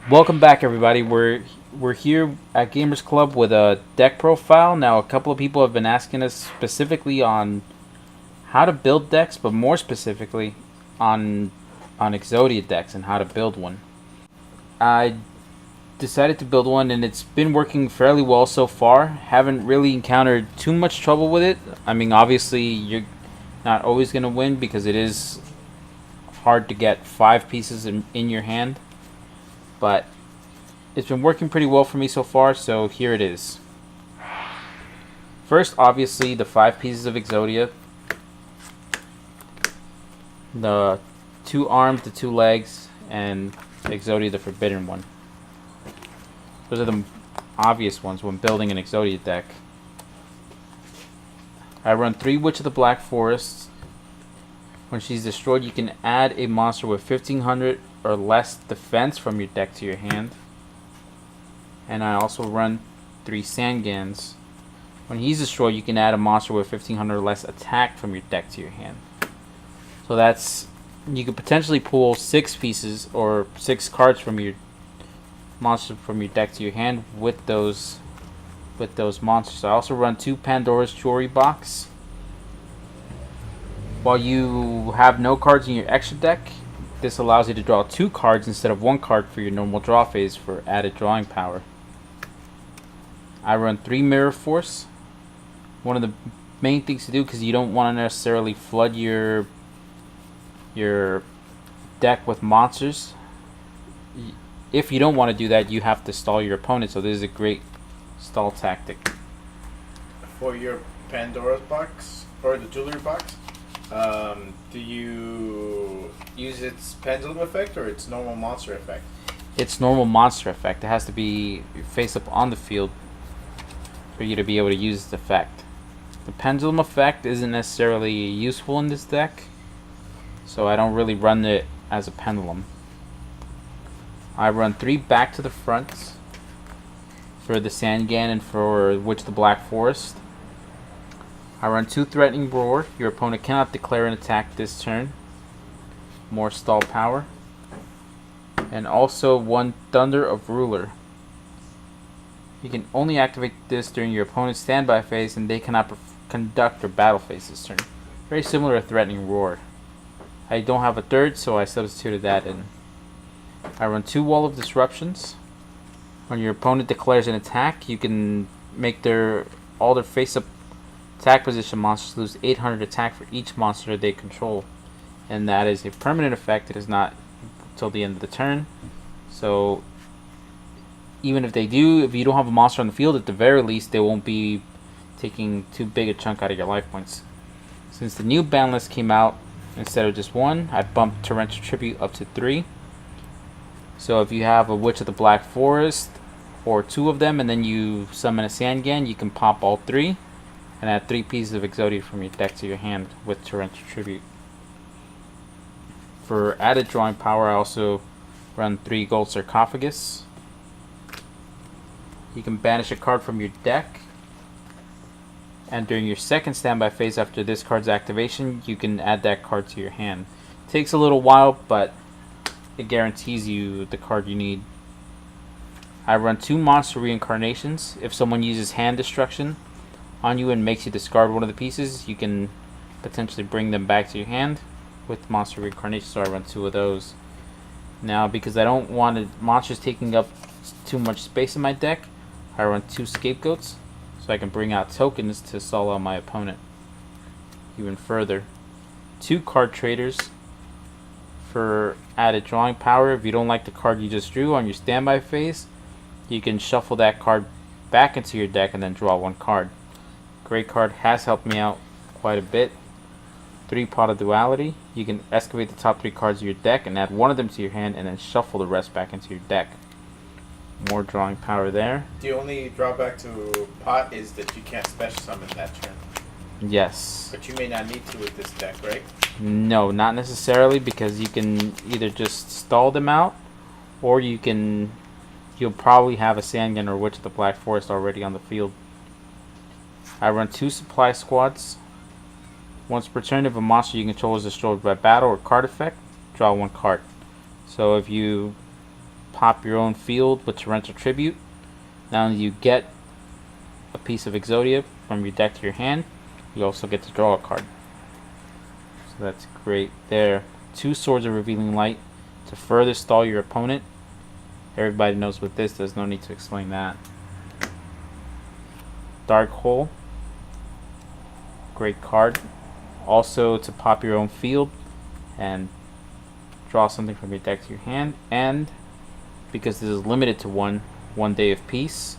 Welcome back, everybody. We're here at Gamers Club with a deck profile. Now, a couple of people have been asking us specifically on how to build decks, but more specifically on Exodia decks and how to build one. I decided to build one, and it's been working fairly well so far. Haven't really encountered too much trouble with it. I mean, obviously, you're not always going to win because it is hard to get 5 pieces in your hand, but it's been working pretty well for me so far, so here it is. First, obviously, the 5 pieces of Exodia. The 2 arms, the 2 legs, and Exodia, the forbidden one. Those are the obvious ones when building an Exodia deck. I run 3 Witch of the Black Forest. When she's destroyed, you can add a monster with 1500 or less defense from your deck to your hand. And I also run 3 Sangans. When he's destroyed, you can add a monster with 1500 or less attack from your deck to your hand. So that's, you could potentially pull 6 pieces or 6 cards from your monster from your deck to your hand with those monsters. I also run 2 Pandora's Jewelry Box. While you have no cards in your extra deck, this allows you to draw 2 cards instead of 1 card for your normal draw phase for added drawing power. I run 3 Mirror Force. One of the main things to do, because you don't want to necessarily flood your deck with monsters. If you don't want to do that, you have to stall your opponent, so this is a great stall tactic. For your Pandora's box or the jewelry box, do you use its pendulum effect or its normal monster effect? It's normal monster effect. It has to be face up on the field for you to be able to use this effect. The pendulum effect isn't necessarily useful in this deck, so I don't really run it as a pendulum. I run 3 Back to the Front for the Sangan and for Witch of the Black Forest. I run 2 Threatening Roar. Your opponent cannot declare an attack this turn. More stall power. And also 1 Thunder of Ruler. You can only activate this during your opponent's standby phase, and they cannot conduct their battle phase this turn. Very similar to Threatening Roar. I don't have a third, so I substituted that in. I run 2 Wall of Disruptions. When your opponent declares an attack, you can make all their face-up attack position monsters lose 800 attack for each monster they control. And that is a permanent effect. It is not until the end of the turn. So even if you don't have a monster on the field, at the very least, they won't be taking too big a chunk out of your life points. Since the new ban list came out, instead of just 1, I bumped Torrential Tribute up to 3. So if you have a Witch of the Black Forest, or 2 of them, and then you summon a Sangan, you can pop all 3, and add 3 pieces of Exodia from your deck to your hand with Torrential Tribute. For added drawing power, I also run 3 Gold Sarcophagus. You can banish a card from your deck, and during your second standby phase after this card's activation, you can add that card to your hand. It takes a little while, but it guarantees you the card you need. I run 2 Monster Reincarnations. If someone uses hand destruction on you and makes you discard one of the pieces, you can potentially bring them back to your hand with Monster Reincarnation, so I run 2 of those. Now, because I don't want monsters taking up too much space in my deck, I run 2 Scapegoats, so I can bring out tokens to stall out my opponent even further. 2 Card Traders for added drawing power. If you don't like the card you just drew on your standby phase, you can shuffle that card back into your deck and then draw 1 card. Great card, has helped me out quite a bit. 3 Pot of Duality. You can excavate the top 3 cards of your deck and add 1 of them to your hand and then shuffle the rest back into your deck. More drawing power there. The only drawback to pot is that you can't special summon that turn. Yes. But you may not need to with this deck, right? No, not necessarily, because you can either just stall them out, or you'll probably have a Sangan or Witch of the Black Forest already on the field. I run 2 Supply Squads. Once per turn, if a monster you control is destroyed by battle or card effect, draw 1 card. So if you pop your own field with Torrential Tribute. Not only do you get a piece of Exodia from your deck to your hand, you also get to draw a card. So that's great there. 2 Swords of Revealing Light to further stall your opponent. Everybody knows what this does, no need to explain that. Dark Hole, great card. Also to pop your own field and draw something from your deck to your hand. And because this is limited to one Day of Peace,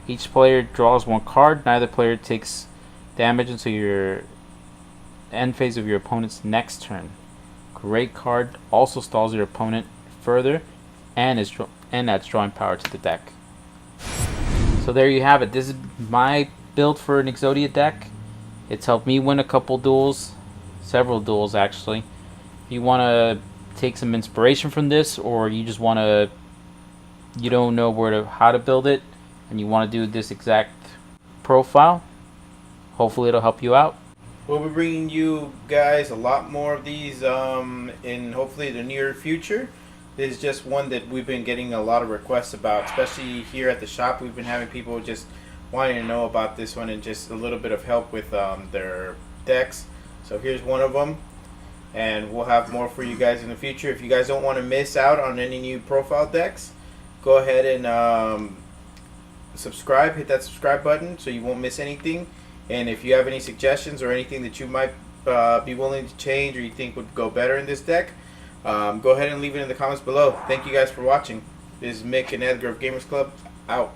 each player draws 1 card. Neither player takes damage until your end phase of your opponent's next turn. Great card. Also stalls your opponent further and adds drawing power to the deck. So there you have it. This is my build for an Exodia deck. It's helped me win a couple duels, several duels actually. If you want to take some inspiration from this, or you just want to, you don't know how to build it, and you want to do this exact profile, hopefully it'll help you out. We'll be bringing you guys a lot more of these in hopefully the near future. This is just one that we've been getting a lot of requests about, especially here at the shop. We've been having people just wanting to know about this one and just a little bit of help with their decks. So here's one of them, and we'll have more for you guys in the future. If you guys don't want to miss out on any new profile decks, go ahead and subscribe. Hit that subscribe button so you won't miss anything. And if you have any suggestions or anything that you might be willing to change or you think would go better in this deck, go ahead and leave it in the comments below. Thank you guys for watching. This is Mick and Edgar of Gamers Club, out.